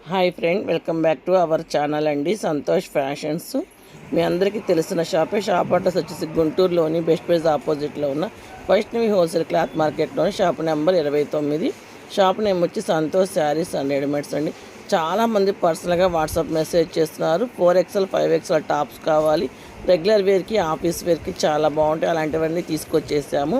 Hi friend, welcome back to our channel అండి. Santosh fashions. మీ అందరికీ తెలిసిన షాప్ అడ్రస్ వచ్చేసి గుంటూరులోని బెస్ట్ ప్రైజ్ ఆపోజిట్లో ఉన్న వైష్ణవి హోల్సేల్ క్లాత్ మార్కెట్లోని షాప్ నెంబర్ 29. షాప్ నేమ్ వచ్చి సంతోష్ శారీస్ అండ్ రెడీమేడ్స్ అండి. చాలామంది పర్సనల్గా వాట్సాప్ మెసేజ్ చేస్తున్నారు. 4XL 5XL టాప్స్ కావాలి, రెగ్యులర్ వేర్కి ఆఫీస్ వేర్కి చాలా బాగుంటాయి, అలాంటివన్నీ తీసుకొచ్చేసాము.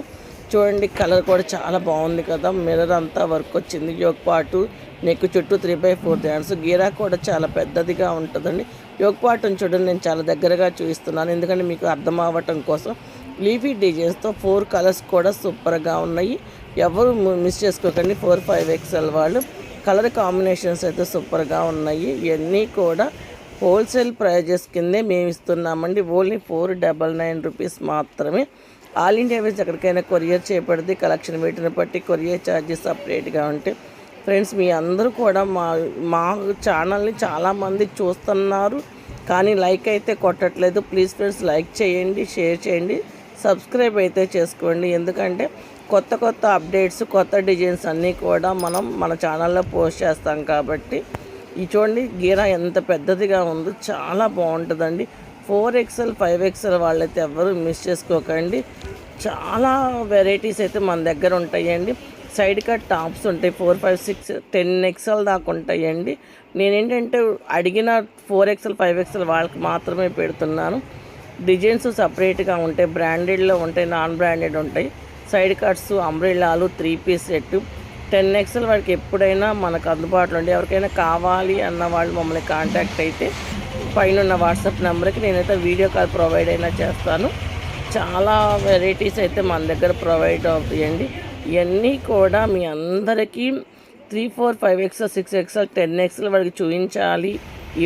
చూడండి, కలర్ కూడా చాలా బాగుంది కదా. మిర్రర్ అంతా వర్క్ వచ్చింది, యోగ్ పాటు నెక్ చుట్టూ 3/4 హ్యాండ్స్. గీరా కూడా చాలా పెద్దదిగా ఉంటుందండి. యోగ్ పాటును చూడండి, నేను చాలా దగ్గరగా చూపిస్తున్నాను ఎందుకంటే మీకు అర్థం అవ్వటం కోసం. లీఫీ డిజైన్స్తో 4 కలర్స్ కూడా సూపర్గా ఉన్నాయి. ఎవరు మిస్ చేసుకోకండి. 4, 5XL వాళ్ళు. కలర్ కాంబినేషన్స్ అయితే సూపర్గా ఉన్నాయి. ఇవన్నీ కూడా హోల్సేల్ ప్రైజెస్ కిందే మేము ఇస్తున్నామండి. ఓన్లీ 499 రూపీస్ మాత్రమే. ఆల్ ఇండియా వైజ్ ఎక్కడికైనా కొరియర్ చేయబడింది. కలెక్షన్ వీటిని బట్టి కొరియర్ ఛార్జెస్ సపరేట్గా ఉంటాయి. ఫ్రెండ్స్, మీ అందరూ కూడా మా ఛానల్ని చాలామంది చూస్తున్నారు, కానీ లైక్ అయితే కొట్టట్లేదు. ప్లీజ్ ఫ్రెండ్స్, లైక్ చేయండి, షేర్ చేయండి, సబ్స్క్రైబ్ అయితే చేసుకోండి. ఎందుకంటే కొత్త అప్డేట్స్, కొత్త డిజైన్స్ అన్నీ కూడా మనం మన ఛానల్లో పోస్ట్ చేస్తాం కాబట్టి. ఈ చూడండి, గీరా ఎంత పెద్దదిగా ఉందో, చాలా బాగుంటుందండి. 4XL 5XL వాళ్ళైతే ఎవరు మిస్ చేసుకోకండి. చాలా వెరైటీస్ అయితే మన దగ్గర ఉంటాయండి. సైడ్ కట్ టాప్స్ ఉంటాయి, 4, 5, 6, 10XL దాకా ఉంటాయండి. నేనేంటంటే అడిగిన 4XL 5XL వాళ్ళకి మాత్రమే పెడుతున్నాను. డిజైన్స్ సపరేట్గా ఉంటాయి, బ్రాండెడ్లో ఉంటాయి, నాన్ బ్రాండెడ్ ఉంటాయి. సైడ్ కట్స్, అంబ్రెల్లాలు, 3 పీస్ సెట్ 10XL వాడికి ఎప్పుడైనా మనకు అందుబాటులో ఉండి ఎవరికైనా కావాలి అన్న వాళ్ళు మమ్మల్ని కాంటాక్ట్ అయితే పైన ఉన్న వాట్సాప్ నెంబర్కి నేనైతే వీడియో కాల్ ప్రొవైడ్ అయినా చేస్తాను. చాలా వెరైటీస్ అయితే మన దగ్గర ప్రొవైడ్ అవుతాయండి. ఇవన్నీ కూడా మీ అందరికీ 3, 4, 5XL 6XL 10XL వరకు చూపించాలి,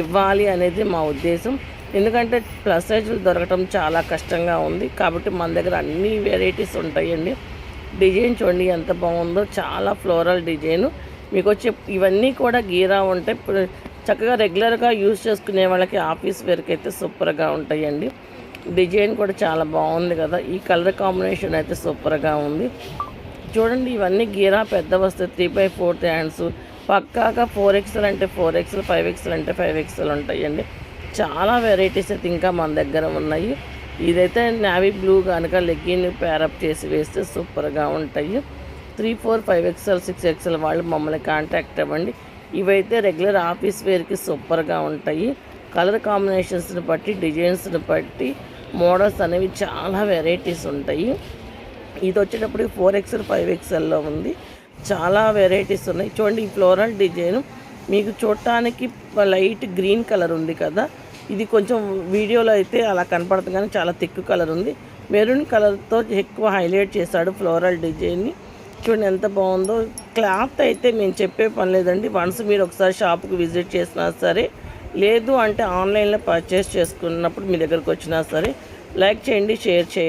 ఇవ్వాలి అనేది మా ఉద్దేశం. ఎందుకంటే ప్లస్ సైజులు దొరకటం చాలా కష్టంగా ఉంది కాబట్టి మన దగ్గర అన్ని వెరైటీస్ ఉంటాయండి. డిజైన్ చూడండి ఎంత బాగుందో, చాలా ఫ్లోరల్ డిజైను మీకు వచ్చే. ఇవన్నీ కూడా గీరా ఉంటాయి, చక్కగా రెగ్యులర్గా యూజ్ చేసుకునే వాళ్ళకి ఆఫీస్ వేర్కి అయితే సూపర్గా ఉంటాయండి. డిజైన్ కూడా చాలా బాగుంది కదా. ఈ కలర్ కాంబినేషన్ అయితే సూపర్గా ఉంది. చూడండి, ఇవన్నీ గీరా పెద్ద వస్తాయి, 3/4 హ్యాండ్స్. పక్కాగా 4XL అంటే 4XL, 5XL అంటే 5XL ఉంటాయండి. చాలా వెరైటీస్ అయితే ఇంకా మన దగ్గర ఉన్నాయి. ఇదైతే నావీ బ్లూ కనుక లెగ్గిన్ ప్యారప్ చేసి వేస్తే సూపర్గా ఉంటాయి. 3, 4, 5XL 6XL వాళ్ళు మమ్మల్ని కాంటాక్ట్ అవ్వండి. ఇవైతే రెగ్యులర్ ఆఫీస్ వేర్కి సూపర్గా ఉంటాయి. కలర్ కాంబినేషన్స్ని బట్టి, డిజైన్స్ని బట్టి మోడల్స్ అనేవి చాలా వెరైటీస్ ఉంటాయి. ఇది వచ్చేటప్పుడు 4XL 5XLలో ఉంది. చాలా వెరైటీస్ ఉన్నాయి. చూడండి, ఈ ఫ్లోరల్ డిజైన్ మీకు చూడటానికి లైట్ గ్రీన్ కలర్ ఉంది కదా. ఇది కొంచెం వీడియోలో అయితే అలా కనపడుతుంది కానీ చాలా థిక్ కలర్ ఉంది. మెరూన్ కలర్తో ఎక్కువ హైలైట్ చేశాడు ఫ్లోరల్ డిజైన్ని. చూడండి ఎంత బాగుందో. క్లాత్ అయితే మేము చెప్పే పని లేదండి. వన్స్ మీరు ఒకసారి షాప్కి విజిట్ చేసినా సరే, లేదు అంటే ఆన్లైన్లో పర్చేస్ చేసుకున్నప్పుడు మీ దగ్గరకు వచ్చినా సరే, లైక్ చేయండి, షేర్ చేయండి.